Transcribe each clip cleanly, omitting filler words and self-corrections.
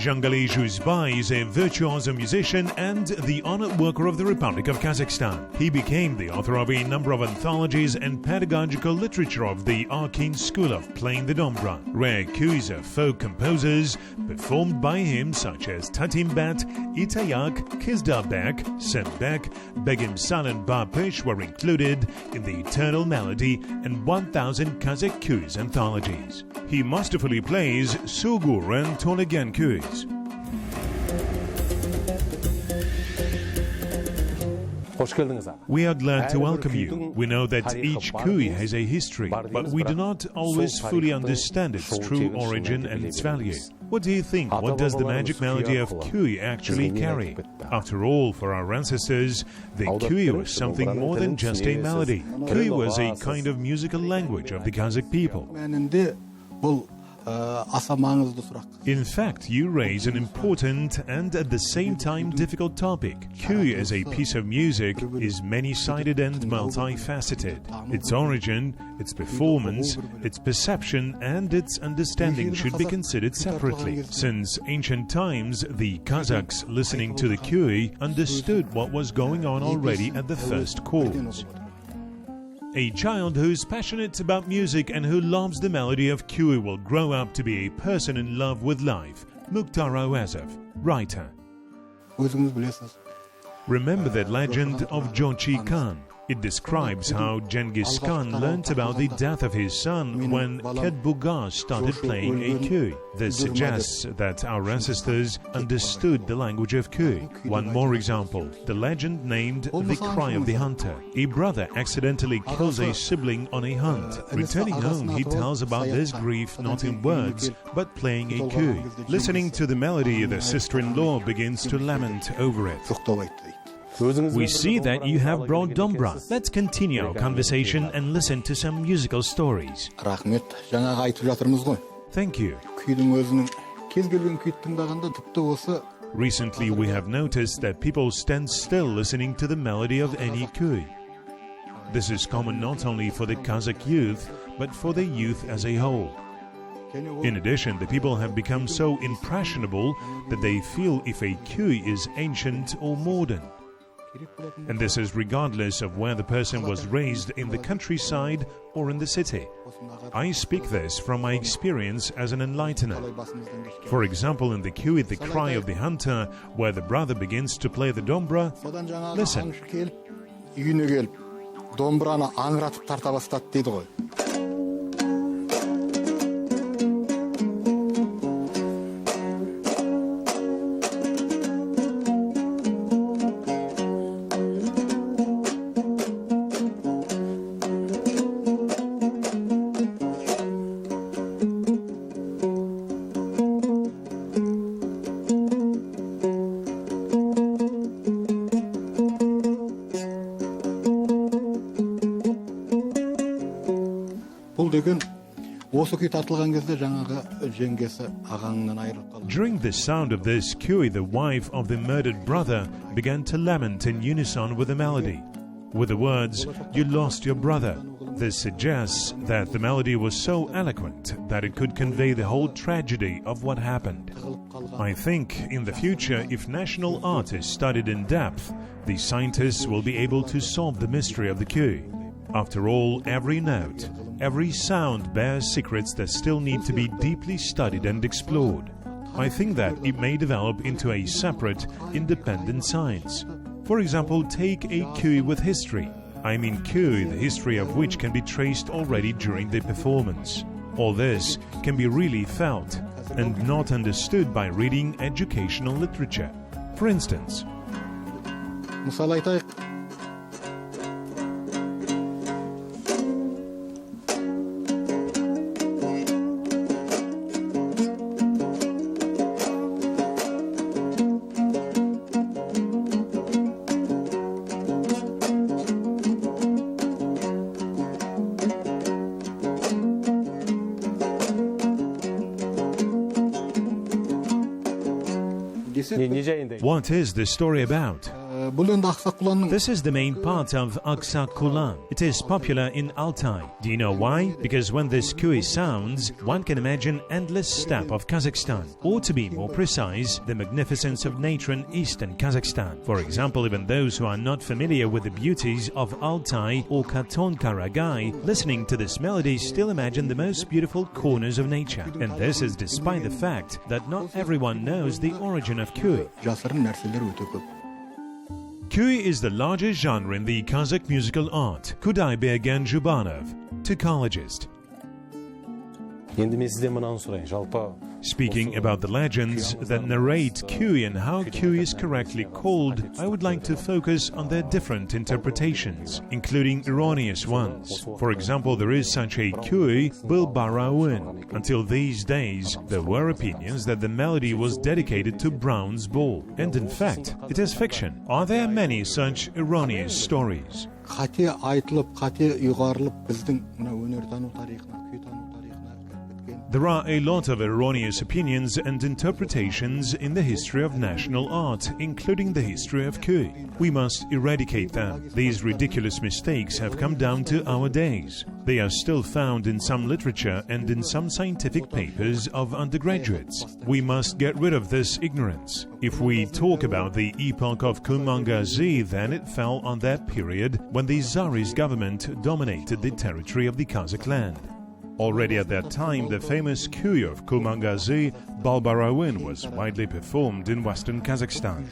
Jangali Juzbay is a virtuoso musician and the honored worker of the Republic of Kazakhstan. He became the author of a number of anthologies and pedagogical literature of the arcane school of playing the dombra. Rare cues of folk composers performed by him such as Tatimbat, Itayak, Kizdabek, Sembek, Begimsal and Barpish were included in the Eternal Melody and 1000 Kazakh cues anthologies. He masterfully plays Sugur and Tolegan cues. We are glad to welcome you. We know that each kui has a history, but we do not always fully understand its true origin and its value. What do you think? What does the magic melody of kui actually carry? After all, for our ancestors, the kui was something more than just a melody. Kui was a kind of musical language of the Kazakh people. In fact, you raise an important and at the same time difficult topic. Kui as a piece of music is many-sided and multifaceted. Its origin, its performance, its perception and its understanding should be considered separately. Since ancient times, the Kazakhs listening to the kui understood what was going on already at the first chords. A child who's passionate about music and who loves the melody of kui will grow up to be a person in love with life. Mukhtar Awazov, writer. Remember that legend of Joly Khan? It describes how Genghis Khan learnt about the death of his son when Kedbugar started playing a kui. This suggests that our ancestors understood the language of kui. One more example, the legend named The Cry of the Hunter. A brother accidentally kills a sibling on a hunt. Returning home, he tells about this grief not in words, but playing a kui. Listening to the melody, the sister-in-law begins to lament over it. We see that you have brought dombra. Let's continue our conversation and listen to some musical stories. Thank you. Recently, we have noticed that people stand still listening to the melody of any kui. This is common not only for the Kazakh youth, but for the youth as a whole. In addition, the people have become so impressionable that they feel if a kui is ancient or modern. And this is regardless of where the person was raised, in the countryside or in the city. I speak this from my experience as an enlightener. For example, in the kui The Cry of the Hunter, where the brother begins to play the dombra, listen. During the sound of this kui, the wife of the murdered brother began to lament in unison with the melody. With the words, "You lost your brother." This suggests that the melody was so eloquent that it could convey the whole tragedy of what happened. I think in the future, if national art is studied in depth, the scientists will be able to solve the mystery of the kui. After all, every note, every sound bears secrets that still need to be deeply studied and explored. I think that it may develop into a separate, independent science. For example, take a kui with history. I mean kui, the history of which can be traced already during the performance. All this can be really felt and not understood by reading educational literature. For instance, what is the story about? This is the main part of Aksakulan. It is popular in Altai. Do you know why? Because when this kui sounds, one can imagine endless steppe of Kazakhstan, or to be more precise, the magnificence of nature in eastern Kazakhstan. For example, even those who are not familiar with the beauties of Altai or Katon Karagai, listening to this melody still imagine the most beautiful corners of nature. And this is despite the fact that not everyone knows the origin of kui. Kui is the largest genre in the Kazakh musical art. Kudaybergen Jubanov, tocologist. Speaking about the legends that narrate kui and how kui is correctly called, I would like to focus on their different interpretations, including erroneous ones. For example, there is such a kui, Bilbarawin. Until these days, there were opinions that the melody was dedicated to Brown's Ball. And in fact, it is fiction. Are there many such erroneous stories? There are a lot of erroneous opinions and interpretations in the history of national art, including the history of kui. We must eradicate them. These ridiculous mistakes have come down to our days. They are still found in some literature and in some scientific papers of undergraduates. We must get rid of this ignorance. If we talk about the epoch of Kumangazi, then it fell on that period when the Tsarist government dominated the territory of the Kazakh land. Already at that time, the famous kui of Kumangazi, Balbarawin, was widely performed in western Kazakhstan.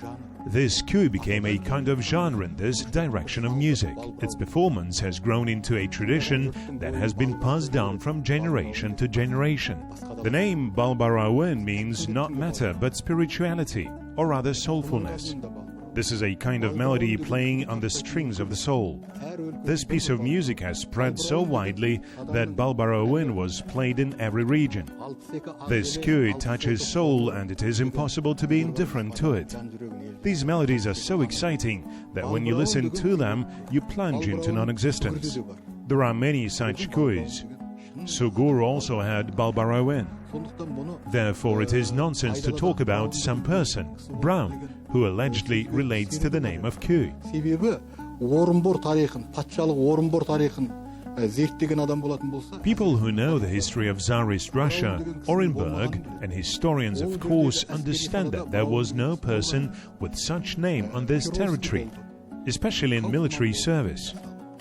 This kui became a kind of genre in this direction of music. Its performance has grown into a tradition that has been passed down from generation to generation. The name Balbarawin means not matter but spirituality, or rather soulfulness. This is a kind of melody playing on the strings of the soul. This piece of music has spread so widely that Balbarawin was played in every region. This kui touches soul and it is impossible to be indifferent to it. These melodies are so exciting that when you listen to them, you plunge into non-existence. There are many such kuis. Sugur also had Balbarawin. Therefore, it is nonsense to talk about some person, Brown, who allegedly relates to the name of kui. People who know the history of Tsarist Russia, Orenburg, and historians of course understand that there was no person with such name on this territory, especially in military service.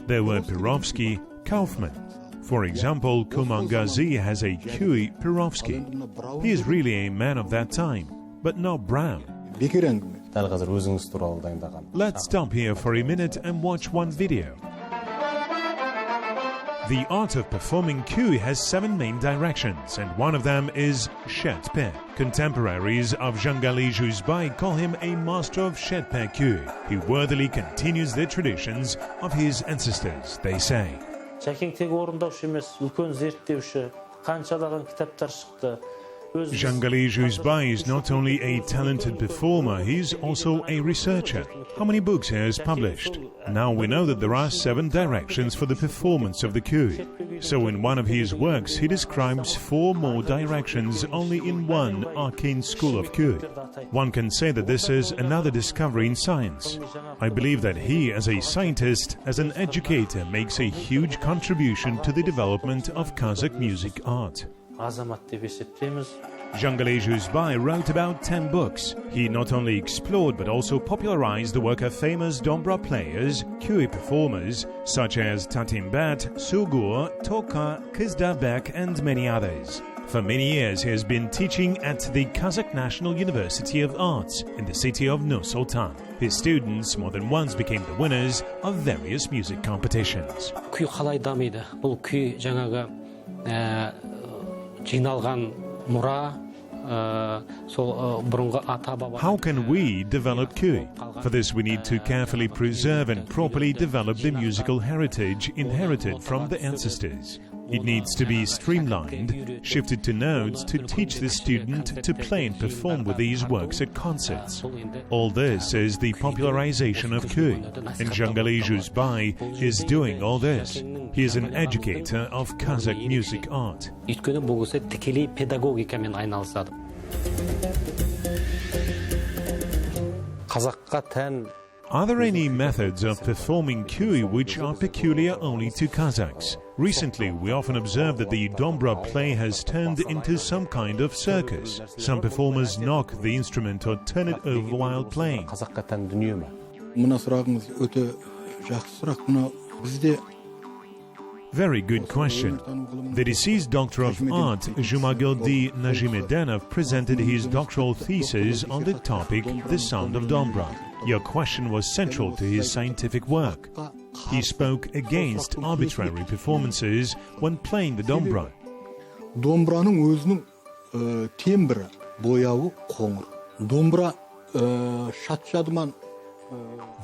There were Perovsky, Kaufman. For example, Kumangazi has a kui Perovsky. He is really a man of that time, but not Brown. Let's stop here for a minute and watch one video. The art of performing kui has 7 main directions, and one of them is Shetpe. Contemporaries of Jangali Juzbay call him a master of Shetpe kui. He worthily continues the traditions of his ancestors, they say. Jangali Juzbay is not only a talented performer, he is also a researcher. How many books he has published? Now we know that there are 7 directions for the performance of the kui. So in one of his works he describes 4 more directions only in one arcane school of kui. One can say that this is another discovery in science. I believe that he, as a scientist, as an educator, makes a huge contribution to the development of Kazakh music art. Jangali Juzbay wrote about 10 books. He not only explored but also popularized the work of famous Dombra players, kui performers such as Tatimbat, Sugur, Toka, Kizdabek and many others. For many years he has been teaching at the Kazakh National University of Arts in the city of Nur-Sultan. His students more than once became the winners of various music competitions. How can we develop kui? For this we need to carefully preserve and properly develop the musical heritage inherited from the ancestors. It needs to be streamlined, shifted to notes to teach the student to play and perform with these works at concerts. All this is the popularization of kui, and Jangali Juzbay is doing all this. He is an educator of Kazakh music art. Are there any methods of performing kui which are peculiar only to Kazakhs? Recently, we often observe that the dombra play has turned into some kind of circus. Some performers knock the instrument or turn it over while playing. Very good question. The deceased doctor of art, Jangali Juzbay, presented his doctoral thesis on the topic The Sound of Dombra. Your question was central to his scientific work. He spoke against arbitrary performances when playing the dombra. Домбраның өзінің тембрі, бояуы қоңыр. Домбра шат-шадыман.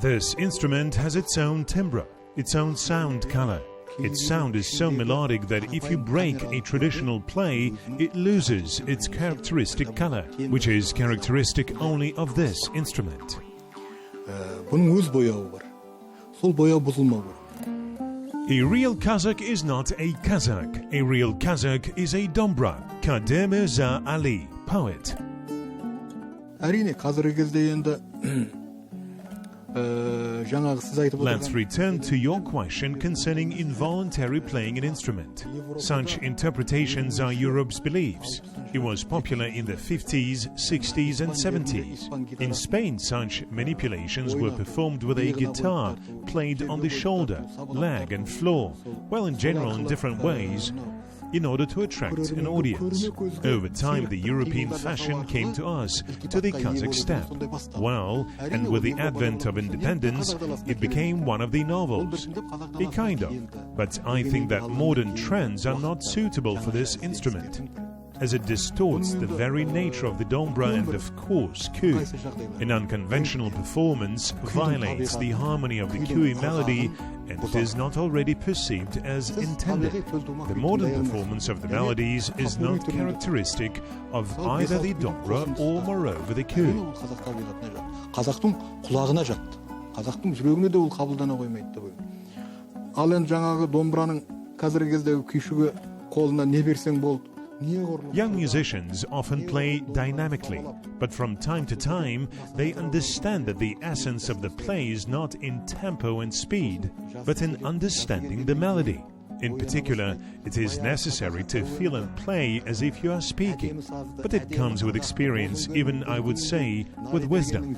This instrument has its own timbre, its own sound color. Its sound is so melodic that if you break a traditional play, it loses its characteristic color, which is characteristic only of this instrument. Бұның өз бояуы бар. Сол бояу бұзылмау керек. A real Kazakh is not a Kazakh. A real Kazakh is a dombra. Kader Mirza Ali, poet. Әрине, қазіргі кезде енді Let's return to your question concerning involuntary playing an instrument. Such interpretations are Europe's beliefs. It was popular in the 50s, 60s and 70s. In Spain, such manipulations were performed with a guitar played on the shoulder, leg and floor, well, in general in different ways, in order to attract an audience. Over time, the European fashion came to us, to the Kazakh steppe. Well, and with the advent of independence, it became one of the novels. A kind of. But I think that modern trends are not suitable for this instrument, as it distorts the very nature of the dombra and, of course, kui. An unconventional performance violates the harmony of the kui melody and it is not already perceived as intended. The modern performance of the melodies is not characteristic of either the dombra or, moreover, the kui. Қазақтың құлағына жатты. Қазақтың жүрегіне де ол қабылдана қоймайды деп ойлаймын. Ал енді жаңағы домбраның қазіргі кездегі күйшіге қолына не берсең болды. Young musicians often play dynamically, but from time to time they understand that the essence of the play is not in tempo and speed, but in understanding the melody. In particular, it is necessary to feel and play as if you are speaking, but it comes with experience, even, I would say, with wisdom.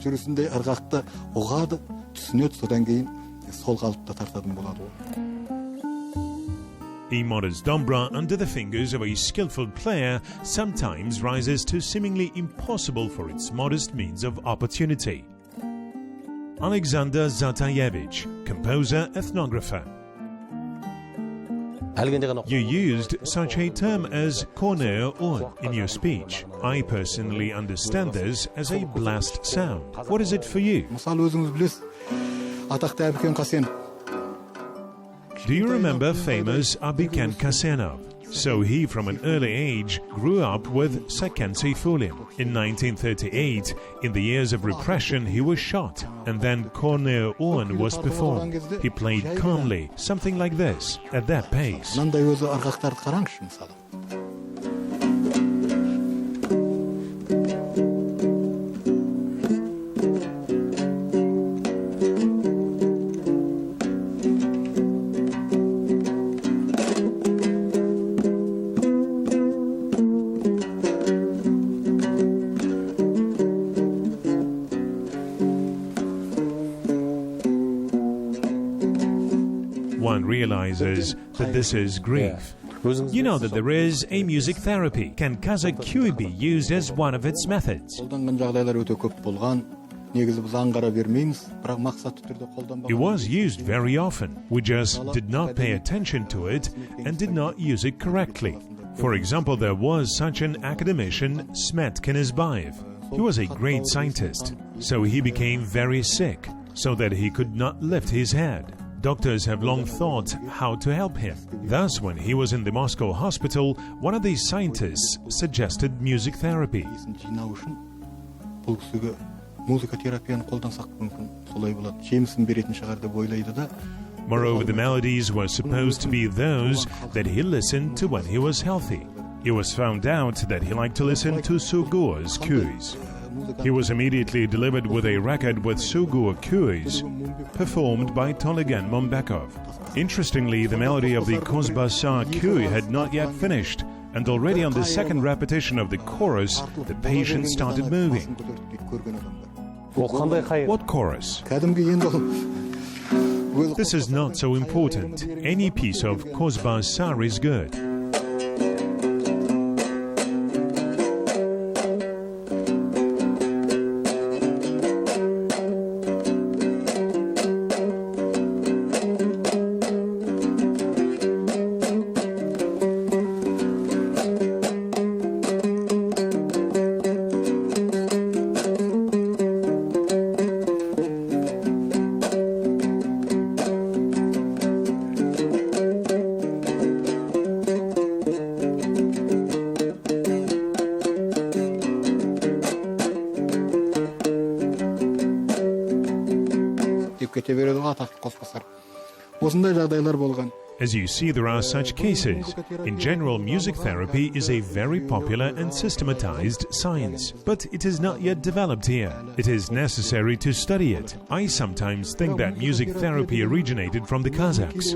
A modest dombra under the fingers of a skillful player sometimes rises to seemingly impossible for its modest means of opportunity. Alexander Zatayevich, composer, ethnographer. You used such a term as corner on in your speech. I personally understand this as a blast sound. What is it for you? Do you remember famous Abiken Kasenov? So he, from an early age, grew up with Sakentsy Fulim. In 1938, in the years of repression, he was shot, and then Corner On was performed. He played calmly, something like this, at that pace. One realizes that this is grief. You know that there is a music therapy. Can Kazakh kui be used as one of its methods? It was used very often. We just did not pay attention to it and did not use it correctly. For example, there was such an academician, Smet Kenizbayev. He was a great scientist, so he became very sick, so that he could not lift his head. Doctors have long thought how to help him. Thus, when he was in the Moscow hospital, one of these scientists suggested music therapy. Moreover, the melodies were supposed to be those that he listened to when he was healthy. It was found out that he liked to listen to Sugor's kuis. He was immediately delivered with a record with Sugu Kuis, performed by Tolegan Mombekov. Interestingly, the melody of the Kozbasa Kui had not yet finished, and already on the second repetition of the chorus, the patient started moving. What chorus? This is not so important. Any piece of Kozbasa is good. As you see, there are such cases. In general, music therapy is a very popular and systematized science, but it is not yet developed here. It is necessary to study it. I sometimes think that music therapy originated from the Kazakhs.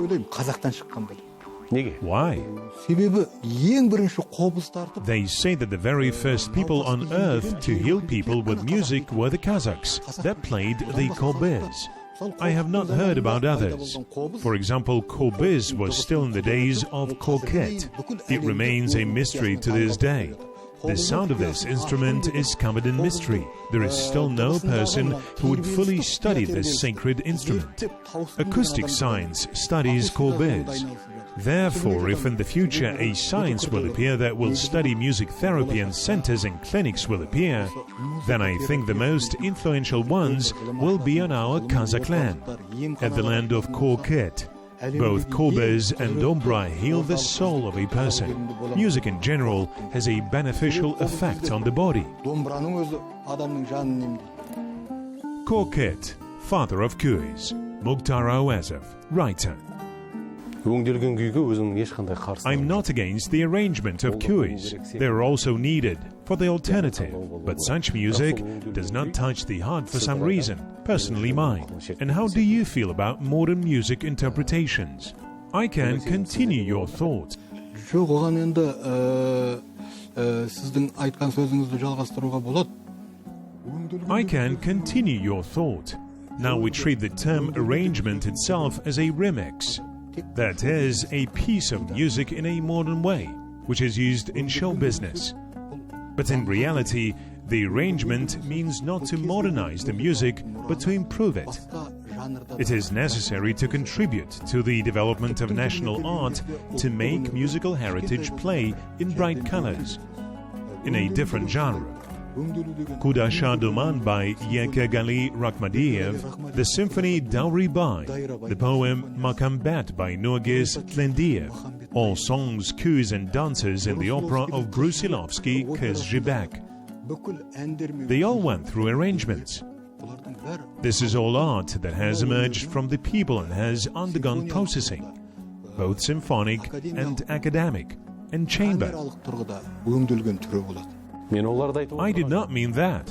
Why? They say that the very first people on earth to heal people with music were the Kazakhs that played the kobiz. I have not heard about others. For example, kobiz was still in the days of koket. It remains a mystery to this day. The sound of this instrument is covered in mystery. There is still no person who would fully study this sacred instrument. Acoustic science studies kobiz. Therefore, if in the future a science will appear that will study music therapy and centers and clinics will appear, then I think the most influential ones will be on our Kazakh land, at the land of Koket. Both kobiz and dombra heal the soul of a person. Music in general has a beneficial effect on the body. Koket, father of kuis. Mukhtar Awazov, writer. I'm not against the arrangement of kuis. They are also needed for the alternative, but such music does not touch the heart for some reason, personally mine. And how do you feel about modern music interpretations? I can continue your thought. I can continue your thought. Now we treat the term arrangement itself as a remix. That is, a piece of music in a modern way, which is used in show business. But in reality, the arrangement means not to modernize the music, but to improve it. It is necessary to contribute to the development of national art to make musical heritage play in bright colors, in a different genre. Kudasha Duman by Jangali Rakhmadiev, the symphony Dowry By, the poem Makambat by Norgis Tlendiev, all songs, cues and dances in the opera of Brusilovsky, Jibek. They all went through arrangements. This is all art that has emerged from the people and has undergone processing, both symphonic and academic, and chamber. I did not mean that.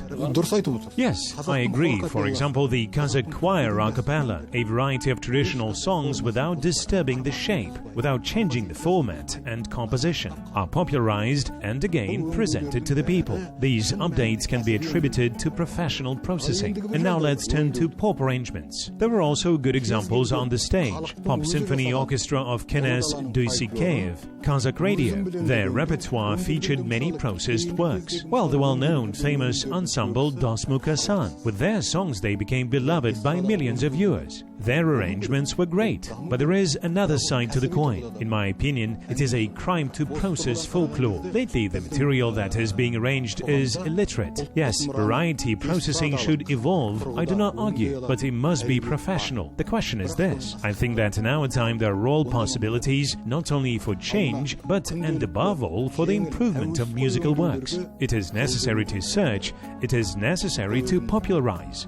Yes, I agree. For example, the Kazakh choir a cappella, a variety of traditional songs without disturbing the shape, without changing the format and composition, are popularized and again presented to the people. These updates can be attributed to professional processing. And now let's turn to pop arrangements. There were also good examples on the stage. Pop Symphony Orchestra of Kenes Dusikev, Kazakh Radio. Their repertoire featured many processed works. Well, the well-known famous ensemble Dosmuka San. With their songs they became beloved by millions of viewers. Their arrangements were great, but there is another side to the coin. In my opinion, it is a crime to process folklore. Lately, the material that is being arranged is illiterate. Yes, variety processing should evolve, I do not argue, but it must be professional. The question is this. I think that in our time there are all possibilities, not only for change, but and above all for the improvement of musical works. It is necessary to search, it is necessary to popularize.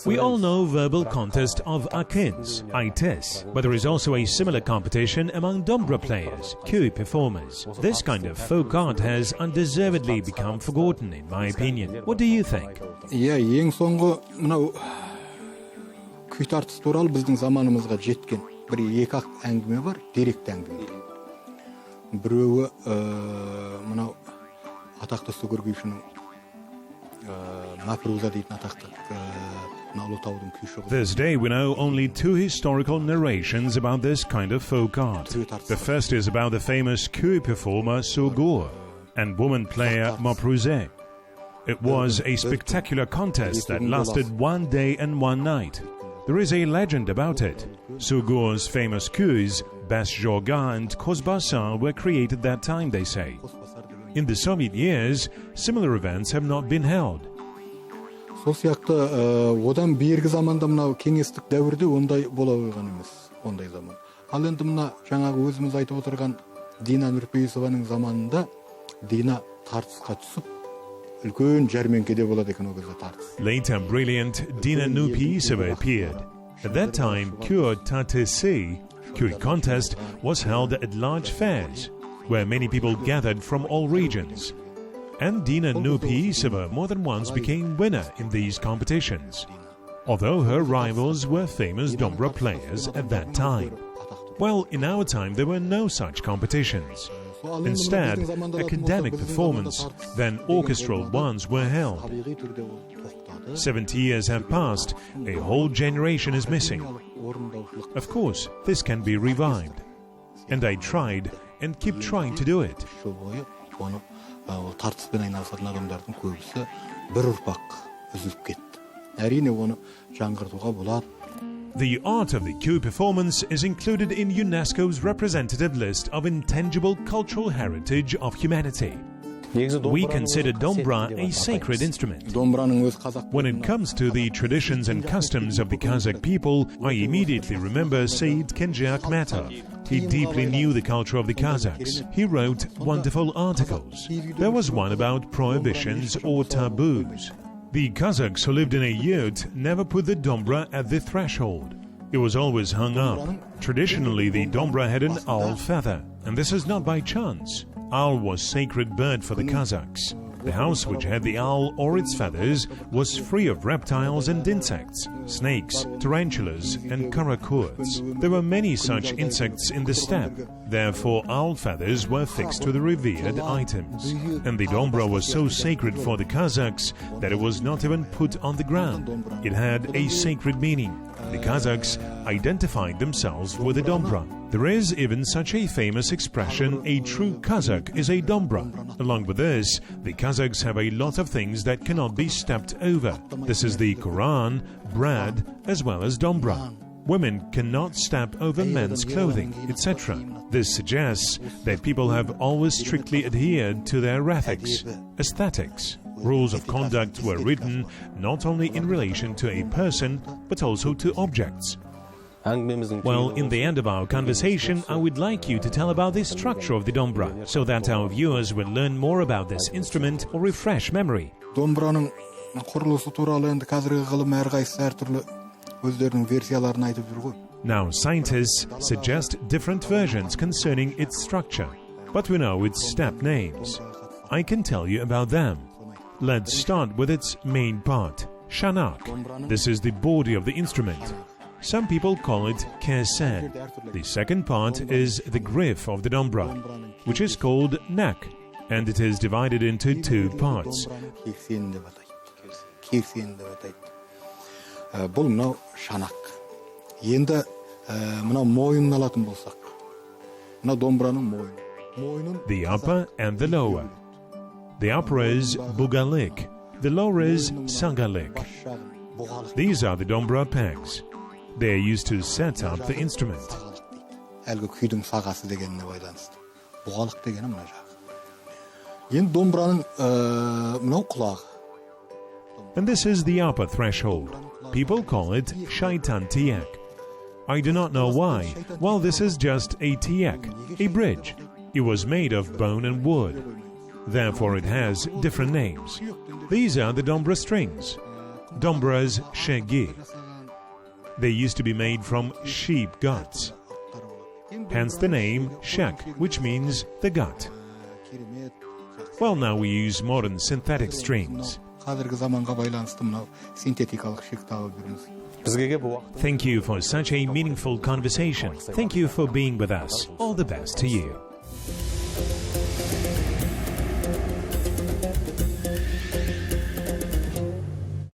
We all know verbal contest of akins, aites, but there is also a similar competition among dombra players, köy performers. This kind of folk art has undeservedly become forgotten, in my opinion. What do you think? Yeah, ең соңғы мынау күй тартыс туралы біздің заманымызға жеткен бір екі-ақ әңгіме бар, деректі әңгіме. Біреуі мынау атақты сүгір күйшінің This day we know only two historical narrations about this kind of folk art. The first is about the famous köy performer Sugur and woman player Mapruze. It was a spectacular contest that lasted 1 day and 1 night. There is a legend about it. Sugur's famous köys, Basjorga and Kozbasar, were created that time, they say. In the Soviet years, similar events have not been held. Сол сияқты одан бергі заманда мынау кеңестік дәуірде ондай бола қойған емес, ондай заман. Ал енді мына жаңағы өзіміз айтып отырған Дина Нұрпейісованың заманында Дина тартысқа түсіп, үлкен жәрмеңкеде болады екен ол кезде тартыс. Later, brilliant Dina Nurpeyisova appeared. At that time, Köy Tatisi, Köy contest, was held at large fairs, where many people gathered from all regions. And Dina Nurpeyisova more than once became winner in these competitions, although her rivals were famous dombra players at that time. Well, in our time there were no such competitions. Instead, academic performance, then orchestral ones were held. 70 years have passed, a whole generation is missing. Of course, this can be revived. And I tried and keep trying to do it. Тартыспен айналысатын адамдардың көбісі бір ұрпақ үзіліп кетті. Әрине оны жаңғыртуға болады. The art of the köy performance is included in UNESCO's representative list of intangible cultural heritage of humanity. We consider dombra a sacred instrument. When it comes to the traditions and customs of the Kazakh people, I immediately remember Said Kenji Akhmetov. He deeply knew the culture of the Kazakhs. He wrote wonderful articles. There was one about prohibitions or taboos. The Kazakhs who lived in a yurt never put the dombra at the threshold. It was always hung up. Traditionally, the dombra had an owl feather, and this is not by chance. Owl was sacred bird for the Kazakhs. The house which had the owl or its feathers was free of reptiles and insects, snakes, tarantulas and karakurts. There were many such insects in the steppe. Therefore, owl feathers were fixed to the revered items. And the dombra was so sacred for the Kazakhs that it was not even put on the ground. It had a sacred meaning. The Kazakhs identified themselves with the dombra. There is even such a famous expression, a true Kazakh is a dombra. Along with this, the Kazakhs have a lot of things that cannot be stepped over. This is the Quran, bread, as well as dombra. Women cannot step over men's clothing, etc. This suggests that people have always strictly adhered to their ethics, aesthetics. Rules of conduct were written not only in relation to a person, but also to objects. Well, in the end of our conversation, I would like you to tell about the structure of the dombra, so that our viewers will learn more about this instrument or refresh memory. Домбраның құрылысы туралы енді қазіргі ғылым әрқайсысы әртүрлі өздерінің версияларын айтып жүр ғой. Now, scientists suggest different versions concerning its structure, but we know its step names. I can tell you about them. Let's start with its main part, shanak. This is the body of the instrument. Some people call it kesen. The second part is the griff of the dombra, which is called neck, and it is divided into two parts. Бұл мынау шанақ. Енді мынау мойнын алатын болсақ. Мынау домбраның мойны. The upper and the lower. The upper is bugalik, the lower is sangalik. These are the dombra pegs. They are used to set up the instrument. Әлгі күйдің сағасы дегеніне байланысты. Бұғалық дегені мына жағы. Енді домбраның мынау құлағы. And this is the upper threshold. People call it shaitan tiyak. I do not know why. Well, this is just a tiyak, a bridge. It was made of bone and wood. Therefore, it has different names. These are the dombra strings. Dombra's shegi. They used to be made from sheep guts. Hence the name shek, which means the gut. Well, now we use modern synthetic strings. Thank you for such a meaningful conversation. Thank you for being with us. All the best to you.